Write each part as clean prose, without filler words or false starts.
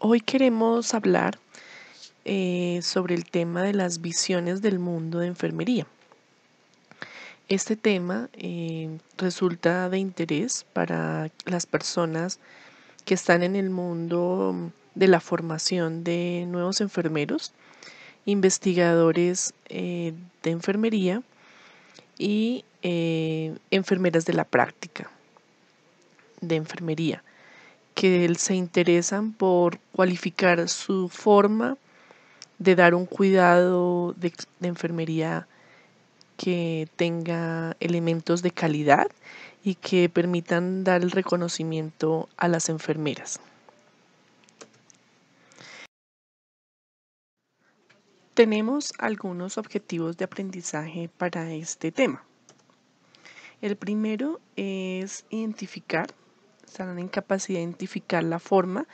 Hoy queremos hablar sobre el tema de las visiones del mundo de enfermería. Este tema resulta de interés para las personas que están en el mundo de la formación de nuevos enfermeros, investigadores de enfermería y enfermeras de la práctica de enfermería, que se interesan por cualificar su forma de dar un cuidado de enfermería que tenga elementos de calidad y que permitan dar el reconocimiento a las enfermeras. Tenemos algunos objetivos de aprendizaje para este tema. El primero es estarán en capacidad de identificar la forma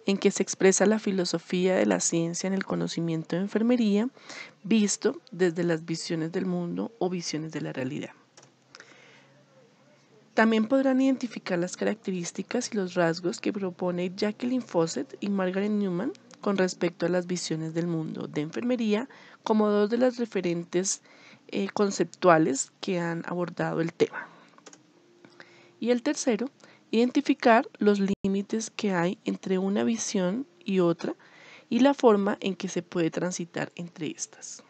en que se expresa la filosofía de la ciencia en el conocimiento de enfermería, visto desde las visiones del mundo o visiones de la realidad. También podrán identificar las características y los rasgos que propone Jacqueline Fawcett y Margaret Newman con respecto a las visiones del mundo de enfermería como dos de las referentes conceptuales que han abordado el tema. Y el tercero, identificar los límites que hay entre una visión y otra y la forma en que se puede transitar entre estas.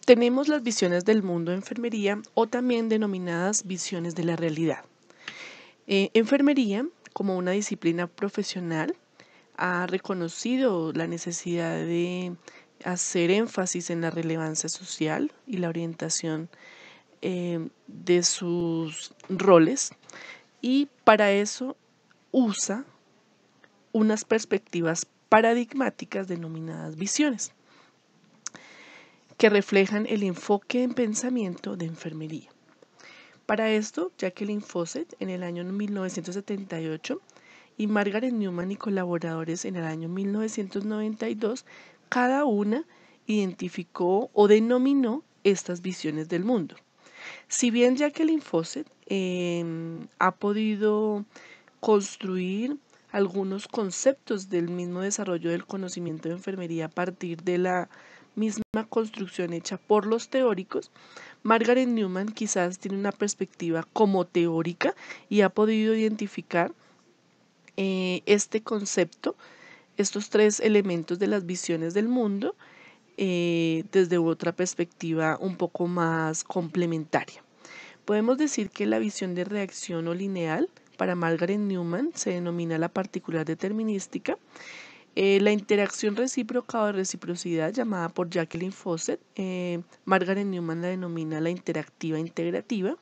Tenemos las visiones del mundo de enfermería o también denominadas visiones de la realidad. Enfermería, como una disciplina profesional, ha reconocido la necesidad de hacer énfasis en la relevancia social y la orientación de sus roles, y para eso usa unas perspectivas paradigmáticas denominadas visiones, que reflejan el enfoque en pensamiento de enfermería. Para esto, Jacqueline Fawcett en el año 1978 y Margaret Newman y colaboradores en el año 1992, cada una identificó o denominó estas visiones del mundo. Si bien Jacqueline Fawcett ha podido construir algunos conceptos del mismo desarrollo del conocimiento de enfermería a partir de la misma construcción hecha por los teóricos, Margaret Newman quizás tiene una perspectiva como teórica y ha podido identificar este concepto, estos tres elementos de las visiones del mundo, desde otra perspectiva un poco más complementaria. Podemos decir que la visión de reacción o lineal para Margaret Newman se denomina la particular determinística. La interacción recíproca o de reciprocidad, llamada por Jacqueline Fawcett, Margaret Newman la denomina la interactiva integrativa.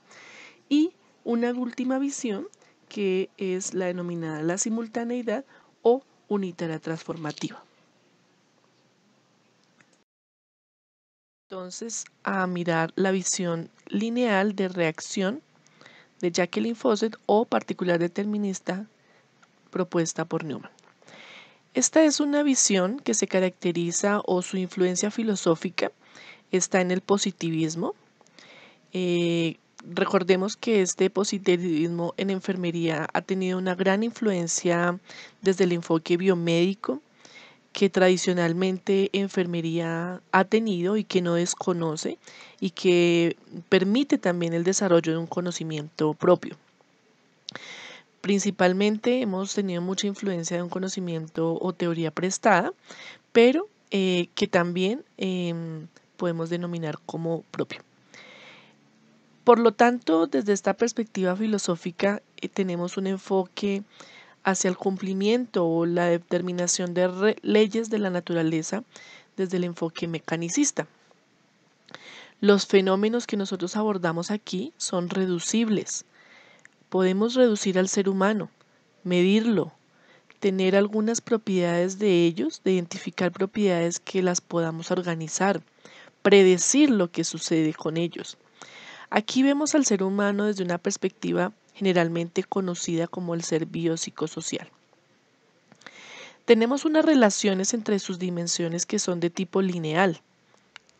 Y una última visión que es la denominada la simultaneidad o unitaria transformativa. Entonces, a mirar la visión lineal de reacción de Jacqueline Fawcett o particular determinista propuesta por Newman. Esta es una visión que se caracteriza o su influencia filosófica está en el positivismo. Recordemos que este positivismo en enfermería ha tenido una gran influencia desde el enfoque biomédico que tradicionalmente enfermería ha tenido y que no desconoce y que permite también el desarrollo de un conocimiento propio. Principalmente hemos tenido mucha influencia de un conocimiento o teoría prestada, pero que también podemos denominar como propio. Por lo tanto, desde esta perspectiva filosófica tenemos un enfoque hacia el cumplimiento o la determinación de leyes de la naturaleza desde el enfoque mecanicista. Los fenómenos que nosotros abordamos aquí son reducibles. Podemos reducir al ser humano, medirlo, tener algunas propiedades de ellos, de identificar propiedades que las podamos organizar, predecir lo que sucede con ellos. Aquí vemos al ser humano desde una perspectiva generalmente conocida como el ser biopsicosocial. Tenemos unas relaciones entre sus dimensiones que son de tipo lineal.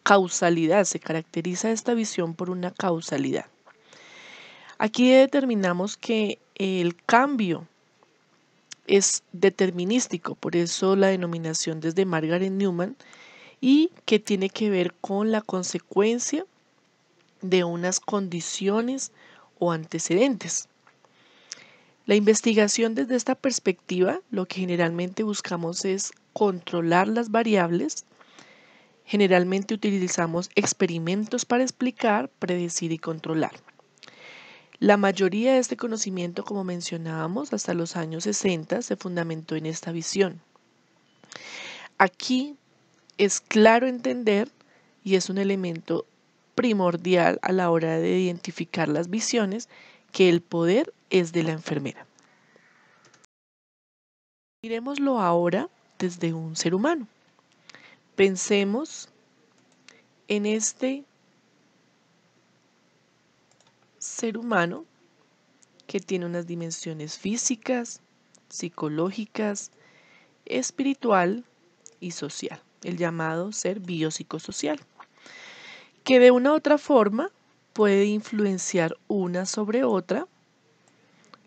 Causalidad, se caracteriza esta visión por una causalidad. Aquí determinamos que el cambio es determinístico, por eso la denominación desde Margaret Newman, y que tiene que ver con la consecuencia de unas condiciones o antecedentes. La investigación desde esta perspectiva, lo que generalmente buscamos es controlar las variables. Generalmente utilizamos experimentos para explicar, predecir y controlar. La mayoría de este conocimiento, como mencionábamos, hasta los años 60 se fundamentó en esta visión. Aquí es claro entender, y es un elemento primordial a la hora de identificar las visiones, que el poder es de la enfermera. Miremoslo ahora desde un ser humano. Pensemos en este ser humano que tiene unas dimensiones físicas, psicológicas, espiritual y social, el llamado ser biopsicosocial, que de una u otra forma puede influenciar una sobre otra,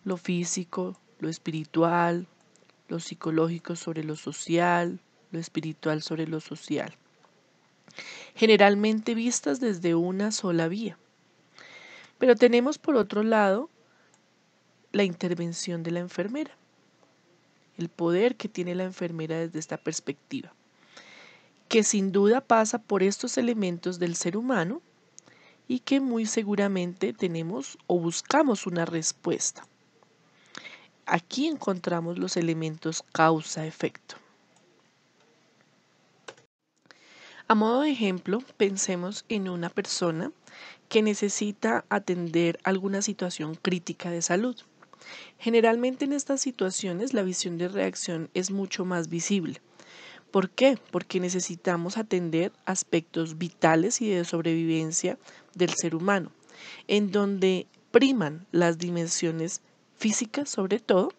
lo físico, lo espiritual, lo psicológico sobre lo social, lo espiritual sobre lo social, generalmente vistas desde una sola vía. Pero tenemos por otro lado la intervención de la enfermera, el poder que tiene la enfermera desde esta perspectiva, que sin duda pasa por estos elementos del ser humano y que muy seguramente tenemos o buscamos una respuesta. Aquí encontramos los elementos causa-efecto. A modo de ejemplo, pensemos en una persona que necesita atender alguna situación crítica de salud. Generalmente en estas situaciones la visión de reacción es mucho más visible. ¿Por qué? Porque necesitamos atender aspectos vitales y de sobrevivencia del ser humano, en donde priman las dimensiones físicas sobre todo.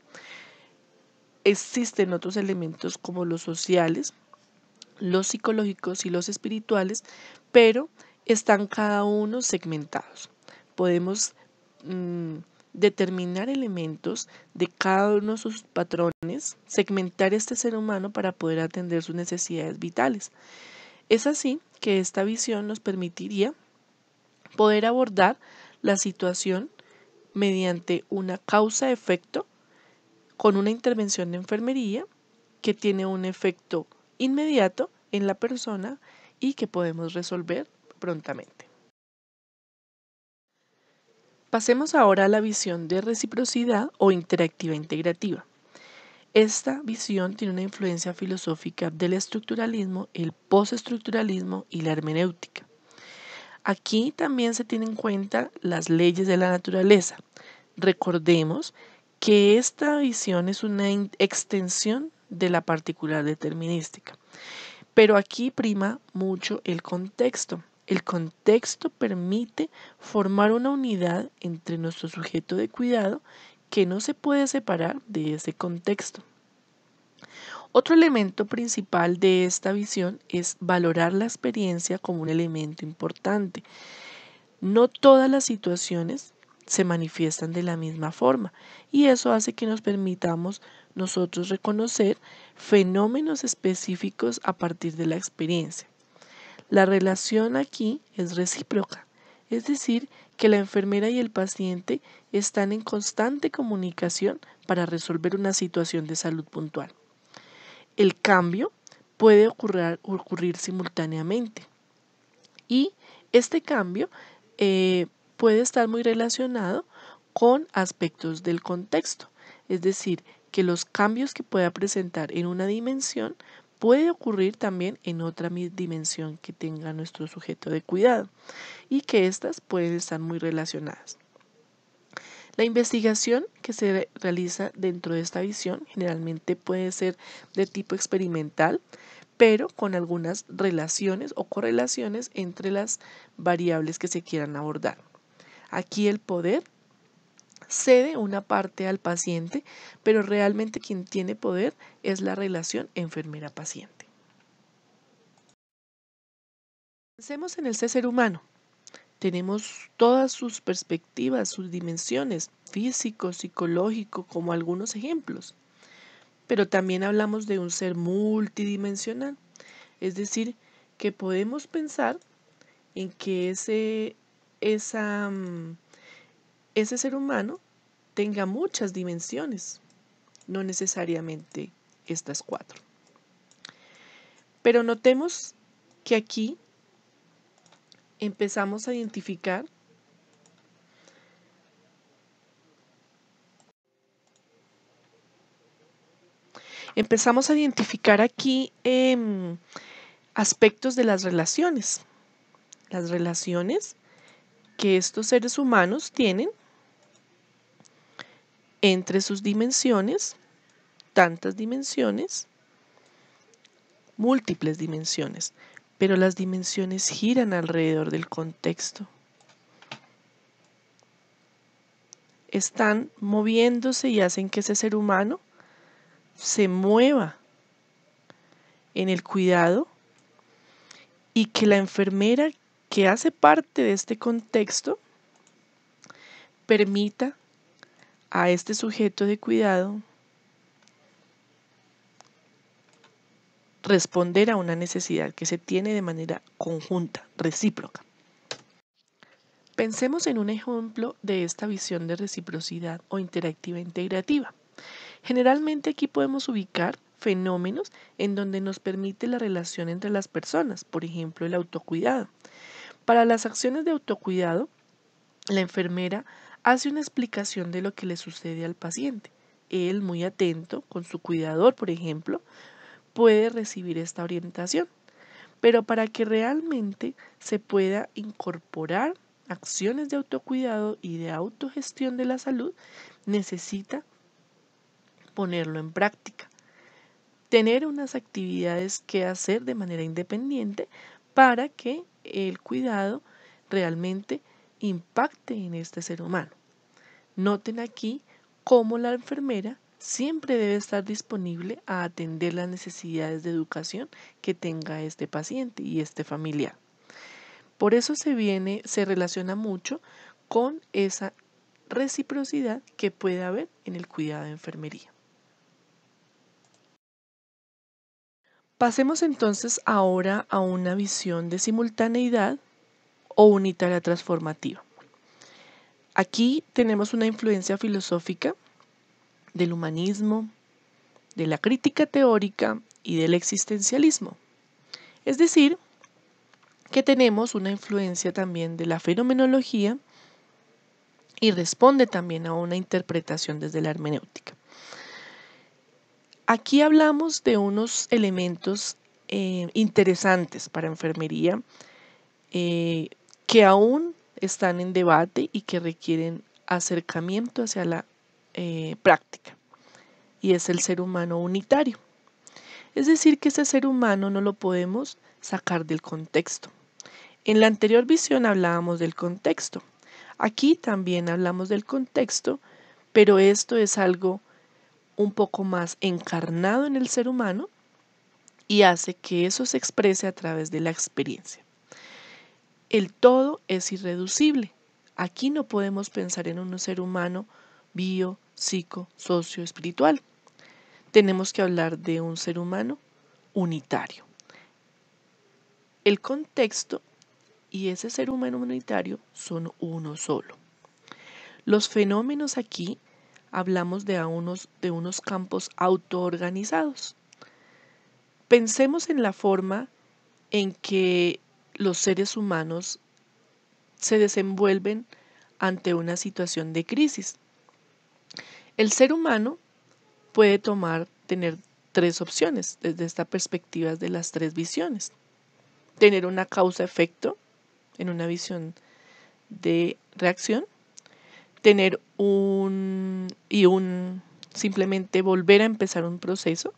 Existen otros elementos como los sociales, los psicológicos y los espirituales, pero están cada uno segmentados. Podemos determinar elementos de cada uno de sus patrones, segmentar este ser humano para poder atender sus necesidades vitales. Es así que esta visión nos permitiría poder abordar la situación mediante una causa-efecto con una intervención de enfermería que tiene un efecto inmediato en la persona y que podemos resolver prontamente. Pasemos ahora a la visión de reciprocidad o interactiva integrativa. Esta visión tiene una influencia filosófica del estructuralismo, el postestructuralismo y la hermenéutica. Aquí también se tienen en cuenta las leyes de la naturaleza. Recordemos que esta visión es una extensión de la particular determinística. Pero aquí prima mucho el contexto. El contexto permite formar una unidad entre nuestro sujeto de cuidado que no se puede separar de ese contexto. Otro elemento principal de esta visión es valorar la experiencia como un elemento importante. No todas las situaciones se manifiestan de la misma forma y eso hace que nos permitamos nosotros reconocer fenómenos específicos a partir de la experiencia. La relación aquí es recíproca, es decir, que la enfermera y el paciente están en constante comunicación para resolver una situación de salud puntual. El cambio puede ocurrir simultáneamente y este cambio puede estar muy relacionado con aspectos del contexto, es decir, que los cambios que pueda presentar en una dimensión puede ocurrir también en otra dimensión que tenga nuestro sujeto de cuidado y que éstas pueden estar muy relacionadas. La investigación que se realiza dentro de esta visión generalmente puede ser de tipo experimental, pero con algunas relaciones o correlaciones entre las variables que se quieran abordar. Aquí el poder cede una parte al paciente, pero realmente quien tiene poder es la relación enfermera-paciente. Pensemos en el ser humano. Tenemos todas sus perspectivas, sus dimensiones, físico, psicológico, como algunos ejemplos. Pero también hablamos de un ser multidimensional, es decir, que podemos pensar en que ese ser humano tenga muchas dimensiones, no necesariamente estas 4. Pero notemos que aquí empezamos a identificar aquí aspectos de las relaciones que estos seres humanos tienen entre sus dimensiones, tantas dimensiones, múltiples dimensiones, pero las dimensiones giran alrededor del contexto. Están moviéndose y hacen que ese ser humano se mueva en el cuidado y que la enfermera que hace parte de este contexto permita a este sujeto de cuidado responder a una necesidad que se tiene de manera conjunta, recíproca. Pensemos en un ejemplo de esta visión de reciprocidad o interactiva integrativa. Generalmente aquí podemos ubicar fenómenos en donde nos permite la relación entre las personas, por ejemplo, el autocuidado. Para las acciones de autocuidado, la enfermera hace una explicación de lo que le sucede al paciente. Él, muy atento, con su cuidador, por ejemplo, puede recibir esta orientación. Pero para que realmente se pueda incorporar acciones de autocuidado y de autogestión de la salud, necesita ponerlo en práctica. Tener unas actividades que hacer de manera independiente para que el cuidado realmente impacte en este ser humano. Noten aquí cómo la enfermera siempre debe estar disponible a atender las necesidades de educación que tenga este paciente y este familiar. Por eso se relaciona mucho con esa reciprocidad que puede haber en el cuidado de enfermería. Pasemos entonces ahora a una visión de simultaneidad o unitaria transformativa. Aquí tenemos una influencia filosófica del humanismo, de la crítica teórica y del existencialismo. Es decir, que tenemos una influencia también de la fenomenología y responde también a una interpretación desde la hermenéutica. Aquí hablamos de unos elementos interesantes para enfermería que aún están en debate y que requieren acercamiento hacia la práctica, y es el ser humano unitario. Es decir, que ese ser humano no lo podemos sacar del contexto. En la anterior visión hablábamos del contexto. Aquí también hablamos del contexto, pero esto es algo un poco más encarnado en el ser humano y hace que eso se exprese a través de la experiencia. El todo es irreducible. Aquí no podemos pensar en un ser humano bio, psico, socio, espiritual. Tenemos que hablar de un ser humano unitario. El contexto y ese ser humano unitario son uno solo. Los fenómenos aquí hablamos de unos campos autoorganizados. Pensemos en la forma en que los seres humanos se desenvuelven ante una situación de crisis. El ser humano puede tener 3 opciones desde esta perspectiva de las 3 visiones. Tener una causa-efecto en una visión de reacción, tener simplemente volver a empezar un proceso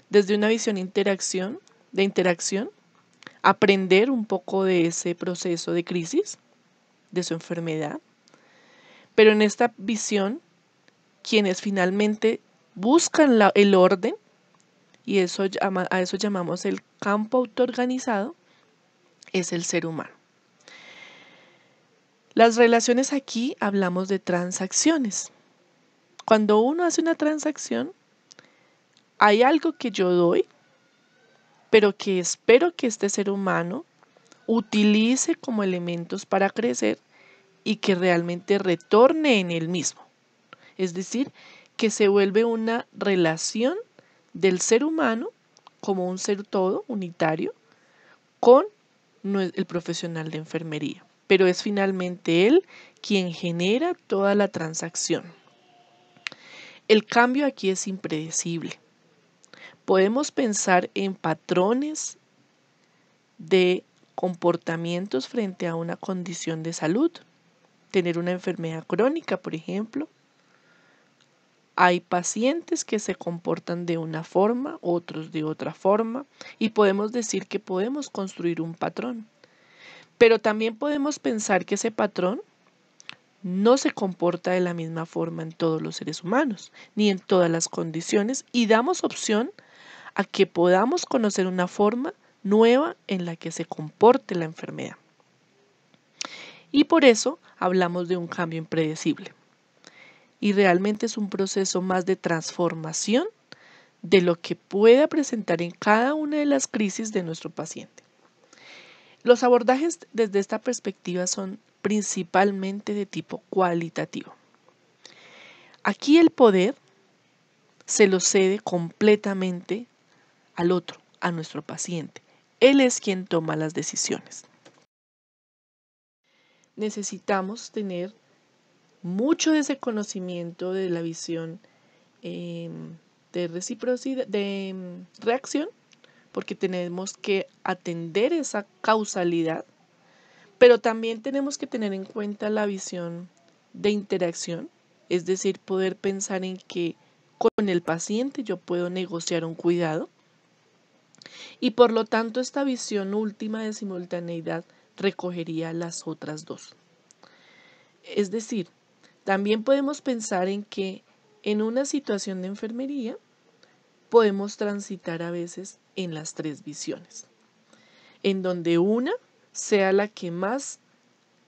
desde una visión de interacción, aprender un poco de ese proceso de crisis, de su enfermedad, pero en esta visión, quienes finalmente buscan el orden, y a eso llamamos el campo autoorganizado, es el ser humano. Las relaciones aquí hablamos de transacciones. Cuando uno hace una transacción, hay algo que yo doy, pero que espero que este ser humano utilice como elementos para crecer y que realmente retorne en él mismo. Es decir, que se vuelve una relación del ser humano como un ser todo, unitario, con el profesional de enfermería. Pero es finalmente él quien genera toda la transacción. El cambio aquí es impredecible. Podemos pensar en patrones de comportamientos frente a una condición de salud, tener una enfermedad crónica, por ejemplo. Hay pacientes que se comportan de una forma, otros de otra forma, y podemos decir que podemos construir un patrón. Pero también podemos pensar que ese patrón no se comporta de la misma forma en todos los seres humanos, ni en todas las condiciones, y damos opción a que podamos conocer una forma nueva en la que se comporte la enfermedad. Y por eso hablamos de un cambio impredecible. Y realmente es un proceso más de transformación de lo que pueda presentar en cada una de las crisis de nuestro paciente. Los abordajes desde esta perspectiva son principalmente de tipo cualitativo. Aquí el poder se lo cede completamente al otro, a nuestro paciente. Él es quien toma las decisiones. Necesitamos tener mucho de ese conocimiento de la visión de reciprocidad, de reacción, porque tenemos que atender esa causalidad, pero también tenemos que tener en cuenta la visión de interacción, es decir, poder pensar en que con el paciente yo puedo negociar un cuidado y por lo tanto esta visión última de simultaneidad recogería las otras dos. Es decir, también podemos pensar en que en una situación de enfermería podemos transitar a veces en las tres visiones, en donde una sea la que más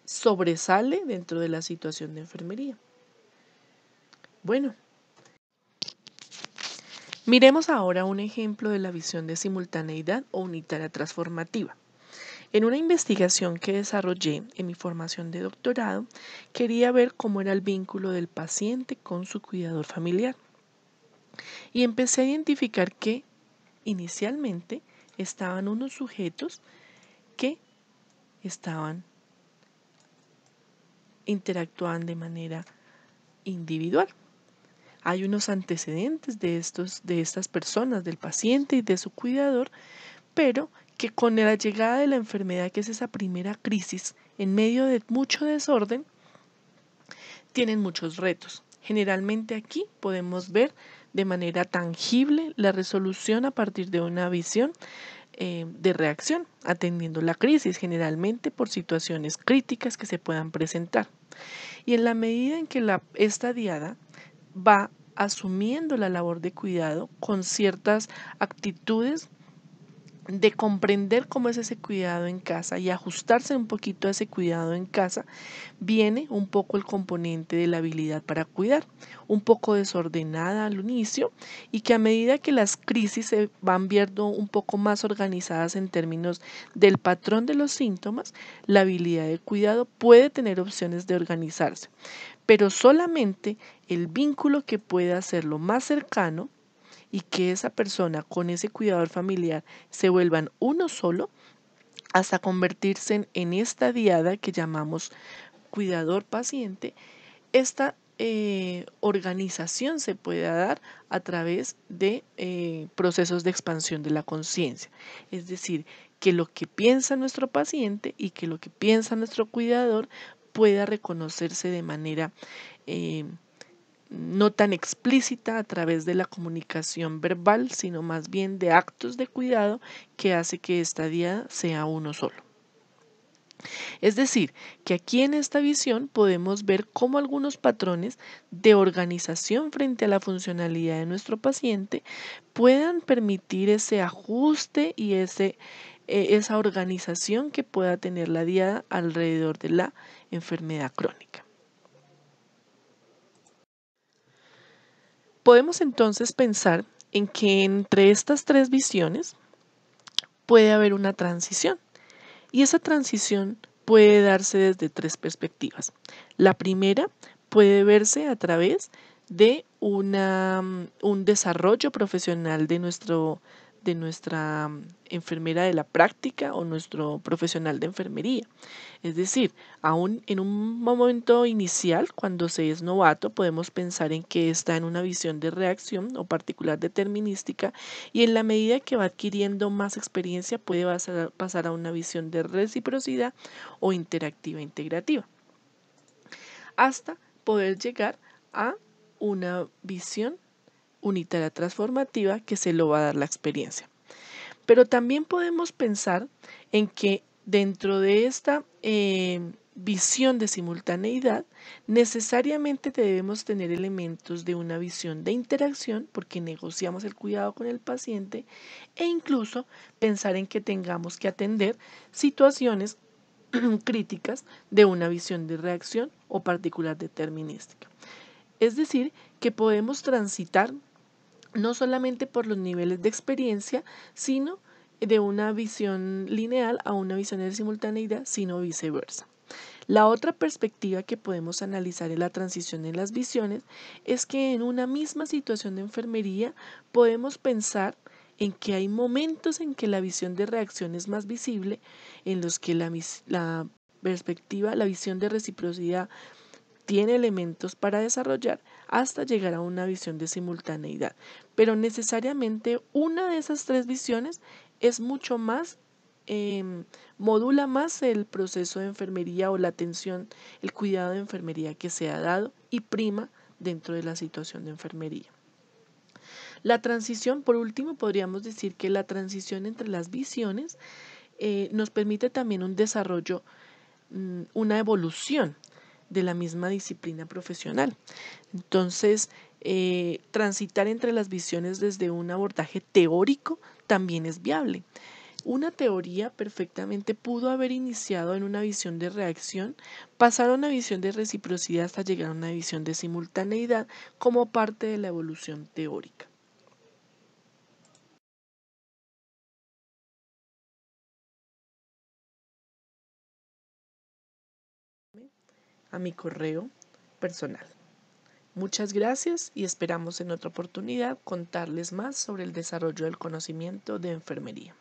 sobresale dentro de la situación de enfermería. Bueno, miremos ahora un ejemplo de la visión de simultaneidad o unitaria transformativa. En una investigación que desarrollé en mi formación de doctorado, quería ver cómo era el vínculo del paciente con su cuidador familiar. Y empecé a identificar que inicialmente estaban unos sujetos que interactuaban de manera individual. Hay unos antecedentes de estas personas, del paciente y de su cuidador, pero que con la llegada de la enfermedad, que es esa primera crisis, en medio de mucho desorden, tienen muchos retos. Generalmente aquí podemos ver de manera tangible la resolución a partir de una visión de reacción, atendiendo la crisis, generalmente por situaciones críticas que se puedan presentar. Y en la medida en que esta diada va asumiendo la labor de cuidado con ciertas actitudes de comprender cómo es ese cuidado en casa y ajustarse un poquito a ese cuidado en casa, viene un poco el componente de la habilidad para cuidar, un poco desordenada al inicio y que a medida que las crisis se van viendo un poco más organizadas en términos del patrón de los síntomas, la habilidad de cuidado puede tener opciones de organizarse, pero solamente el vínculo que pueda hacerlo más cercano y que esa persona con ese cuidador familiar se vuelvan uno solo hasta convertirse en esta diada que llamamos cuidador paciente. Esta organización se puede dar a través de procesos de expansión de la conciencia, es decir, que lo que piensa nuestro paciente y que lo que piensa nuestro cuidador pueda reconocerse de manera no tan explícita a través de la comunicación verbal, sino más bien de actos de cuidado que hace que esta diada sea uno solo. Es decir, que aquí en esta visión podemos ver cómo algunos patrones de organización frente a la funcionalidad de nuestro paciente puedan permitir ese ajuste y ese esa organización que pueda tener la diada alrededor de la enfermedad crónica. Podemos entonces pensar en que entre estas tres visiones puede haber una transición, y esa transición puede darse desde tres perspectivas. La primera puede verse a través de un desarrollo profesional de nuestra enfermera de la práctica o nuestro profesional de enfermería. Es decir, aún en un momento inicial, cuando se es novato, podemos pensar en que está en una visión de reacción o particular determinística, y en la medida que va adquiriendo más experiencia puede pasar a una visión de reciprocidad o interactiva integrativa, hasta poder llegar a una visión unitaria transformativa que se lo va a dar la experiencia. Pero también podemos pensar en que dentro de esta visión de simultaneidad, necesariamente debemos tener elementos de una visión de interacción, porque negociamos el cuidado con el paciente, e incluso pensar en que tengamos que atender situaciones críticas de una visión de reacción o particular determinística. Es decir, que podemos transitar no solamente por los niveles de experiencia, sino de una visión lineal a una visión de simultaneidad, sino viceversa. La otra perspectiva que podemos analizar en la transición en las visiones es que en una misma situación de enfermería podemos pensar en que hay momentos en que la visión de reacción es más visible, en los que la perspectiva, la visión de reciprocidad tiene elementos para desarrollar, hasta llegar a una visión de simultaneidad. Pero necesariamente una de esas tres visiones es mucho más, modula más el proceso de enfermería o la atención, el cuidado de enfermería que se ha dado, y prima dentro de la situación de enfermería. La transición, por último, podríamos decir que la transición entre las visiones nos permite también un desarrollo, una evolución de la misma disciplina profesional. Entonces, transitar entre las visiones desde un abordaje teórico también es viable. Una teoría perfectamente pudo haber iniciado en una visión de reacción, pasar a una visión de reciprocidad hasta llegar a una visión de simultaneidad como parte de la evolución teórica. A mi correo personal. Muchas gracias y esperamos en otra oportunidad contarles más sobre el desarrollo del conocimiento de enfermería.